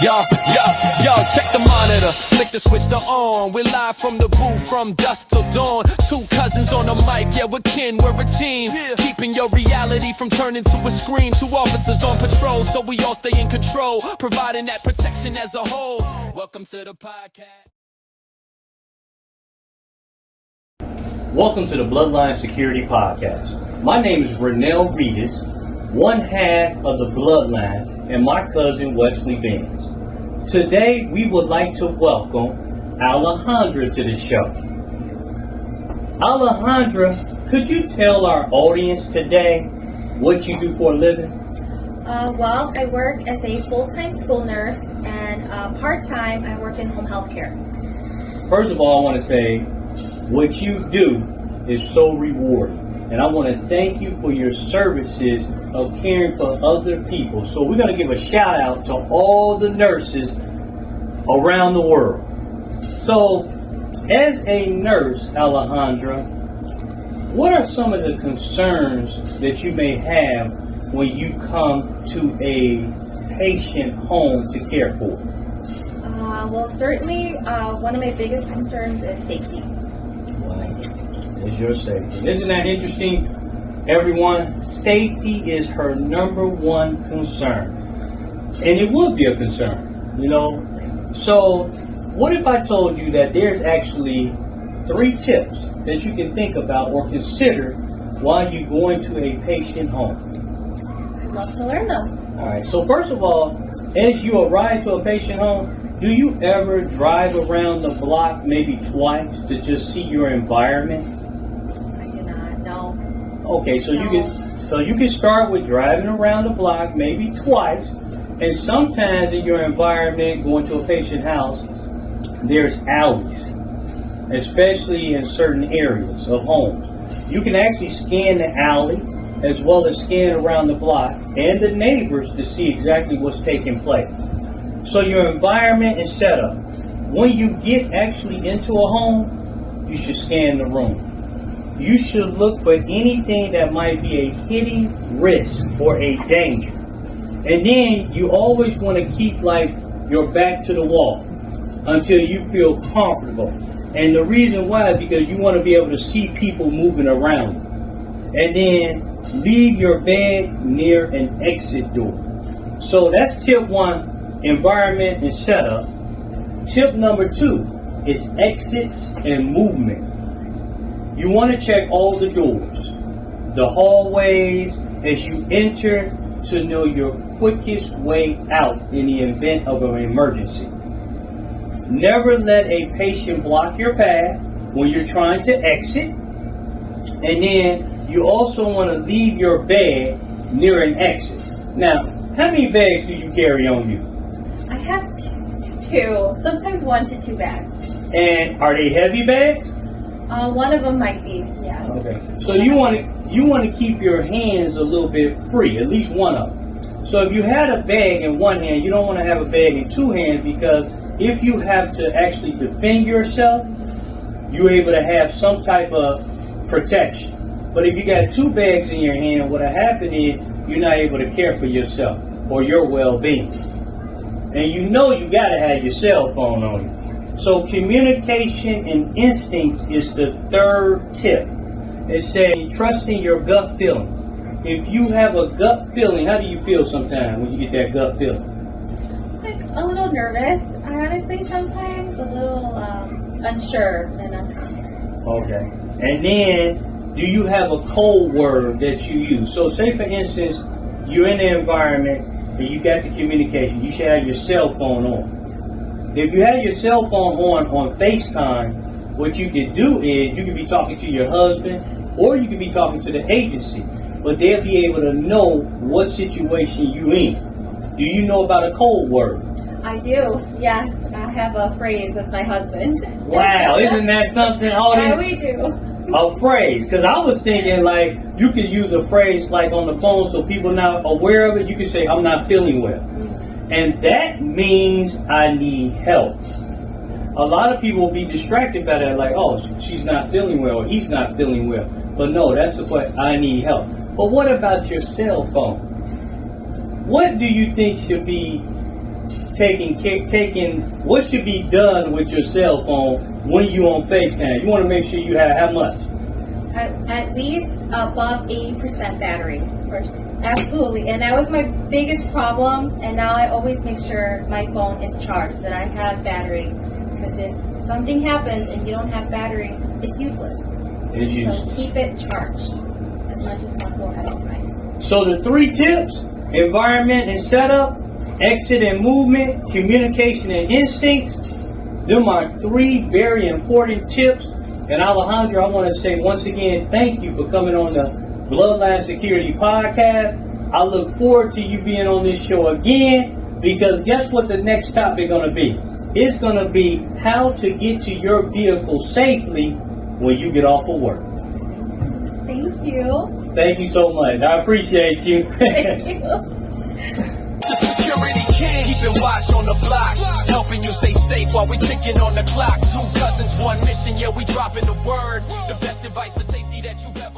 Yo, check the monitor, flick the switch to on. We're live from the booth from dusk till dawn. Two cousins on the mic, yeah, we're kin, we're a team. Keeping your reality from turning to a scream. Two officers on patrol, so we all stay in control, providing that protection as a whole. Welcome to the podcast. Welcome to the Bloodline Security Podcast. My name is Rinell Readus, one half of the Bloodline, and my cousin Wesley Benz. Today, we would like to welcome Alejandra to the show. Alejandra, could you tell our audience today what you do for a living? Well, I work as a full-time school nurse, and part-time I work in home health care. First of all, I want to say what you do is so rewarding. And I want to thank you for your services of caring for other people. So we're going to give a shout out to all the nurses around the world. So as a nurse, Alejandra, what are some of the concerns that you may have when you come to a patient home to care for? Well, certainly one of my biggest concerns is safety. Is your safety. Isn't that interesting? Everyone, safety is her number one concern. And it would be a concern, you know. So, what if I told you that there's actually 3 tips that you can think about or consider while you go into a patient home? I'd love to learn them. All right. So, first of all, as you arrive to a patient home, do you ever drive around the block maybe twice to just see your environment? Okay, so you can start with driving around the block maybe twice, and sometimes in your environment, going to a patient house, there's alleys, especially in certain areas of homes. You can actually scan the alley as well as scan around the block and the neighbors to see exactly what's taking place. So your environment is set up. When you get actually into a home, you should scan the room. You should look for anything that might be a hidden risk or a danger. And then you always want to keep like your back to the wall until you feel comfortable. And the reason why is because you want to be able to see people moving around you. And then leave your bed near an exit door. So that's tip 1, environment and setup. Tip number 2 is exits and movement. You want to check all the doors, the hallways as you enter to know your quickest way out in the event of an emergency. Never let a patient block your path when you're trying to exit. And then you also want to leave your bag near an exit. Now, how many bags do you carry on you? I have 2, sometimes 1 to 2 bags. And are they heavy bags? One of them might be, yes. Okay. So you want to keep your hands a little bit free, at least one of them. So if you had a bag in one hand, you don't want to have a bag in 2 hands, because if you have to actually defend yourself, you're able to have some type of protection. But if you got 2 bags in your hand, what'll happen is you're not able to care for yourself or your well-being. And you know you got to have your cell phone on you. So communication and instincts is the 3rd tip. It says trusting your gut feeling. If you have a gut feeling, how do you feel sometimes when you get that gut feeling? Like a little nervous, I honestly sometimes, a little unsure and unconfident. Okay. And then, do you have a code word that you use? So say for instance, you're in the environment and you got the communication. You should have your cell phone on. If you have your cell phone on FaceTime, what you can do is you can be talking to your husband or you can be talking to the agency, but they'll be able to know what situation you're in. Do you know about a code word? I do, yes. I have a phrase with my husband. Wow, isn't that something? Yeah, we do. A phrase, because I was thinking like you could use a phrase like on the phone so people not aware of it. You could say, I'm not feeling well. And that means I need help. A lot of people will be distracted by that, like, oh, she's not feeling well, or he's not feeling well. But no, that's what I need help. But what about your cell phone? What do you think should be taking what should be done with your cell phone when you on FaceTime? You want to make sure you have how much? At least above 80% battery first. Absolutely. And that was my biggest problem. And now I always make sure my phone is charged, that I have battery. Because if something happens and you don't have battery, it's useless. So keep it charged as much as possible at all times. So the 3 tips: environment and setup, exit and movement, communication and instincts. Them are 3 very important tips. And Alejandra, I want to say once again, thank you for coming on the Bloodline Security Podcast. I look forward to you being on this show again, because guess what the next topic is going to be? It's going to be how to get to your vehicle safely when you get off of work. Thank you. Thank you so much. I appreciate you. Thank you. The security king, keeping watch on the block, helping you stay safe while we ticking on the clock. 2 cousins, 1 mission, yeah, we dropping the word. The best advice for safety that you've ever